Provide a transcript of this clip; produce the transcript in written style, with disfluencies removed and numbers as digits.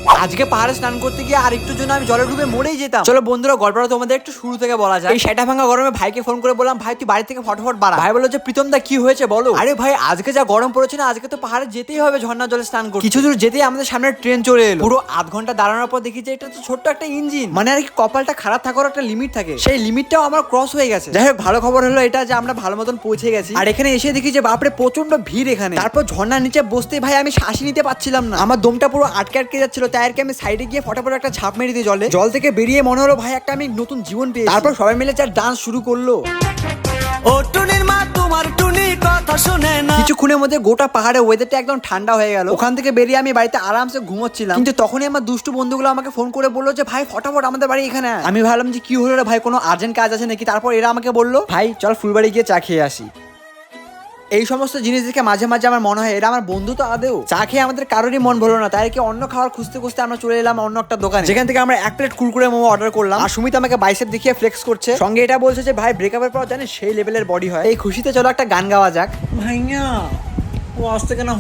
আজকে পাহাড়ে স্নান করতে গিয়ে আর একটু জন্য আমি জলে ডুবে মরেই যেতাম। চলো বন্ধুরা, গল্পটা তোমাদের একটু শুরু থেকে বলা যায়। এই সেটা ভাঙা গরমে ভাইকে ফোন করে বললাম, ভাই তুই বাড়ি থেকে ফটাফট বাড়া। ভাই বললো যে প্রীতম দা কি হয়েছে বলো। আরে ভাই আজকে যা গরম পড়েছে না, আজকে তো পাহাড়ে যেতেই হবে ঝর্ণা জলে স্নান করতে। কিছু দূর যেতেই আমাদের সামনে ট্রেন চলে এলো। পুরো আধ ঘন্টা দাঁড়ানোর পর দেখি যে এটা তো ছোট্ট একটা ইঞ্জিন, মানে আর কি কপালটা খারাপ থাকার একটা লিমিট থাকে, সেই লিমিটটাও আমার ক্রস হয়ে গেছে। যাই হোক, ভালো খবর হলো এটা যে আমরা ভালো মতন পৌঁছে গেছি। আর এখানে এসে দেখি যে বাপরে প্রচন্ড ভিড় এখানে। তারপর ঝর্ণার নিচে বসতে ভাই আমি শ্বাসই নিতে পারছিলাম না, আমার দমটা পুরো আটকে আটকে যাচ্ছিল। তাই আর কি আমি সাইডে গিয়ে ফটাফট একটা ঝাঁপ মেরে দিই জলে। জল থেকে বেরিয়ে মনে হলো ভাই একটা আমি নতুন জীবন পেয়েছি। তারপর সবাই মিলে যা ডান্স শুরু করলো। ও টুনির মা তোমার টুনি কথা শুনে না। কিছুক্ষণের মধ্যে গোটা পাহাড়ে ওয়েদারটা একদম ঠান্ডা হয়ে গেল। ওখান থেকে বেরিয়ে আমি বাড়িতে আরামসে ঘুমোচ্ছিলাম, কিন্তু তখনই আমার দুষ্টু বন্ধুগুলো আমাকে ফোন করে বললো যে ভাই ফটাফট আমাদের বাড়ি এখানে আয়। আমি ভাবলাম যে কি হলো রে ভাই, কোনো আর্জেন্ট কাজ আছে নাকি। তারপর এরা আমাকে বললো ভাই চল ফুলবাড়ি গিয়ে চা খেয়ে আসি। এই সমস্ত জিনিস দেখে মাঝে মাঝে আমার মনে হয় এরা আমার বন্ধু তো আদেও। চা খেয়ে আমাদের কারোরই মন ভরলো না, তাই কি অন্য খাবার খুঁজতে খুঁজতে আমরা চলে এলাম অন্য একটা দোকানে, যেখান থেকে আমরা এক প্লেট কুরকুরে মোমো অর্ডার করলাম। আর সুমিত আমাকে বাইসেপ দেখিয়ে ফ্লেক্স করছে, সঙ্গে এটা বলছে যে ভাই ব্রেকআপের পর জানিস সেই লেভেলের বডি হয়। এই খুশিতে চলো একটা গান গাওয়া যাক। ভাইয়া ও আসতে কেন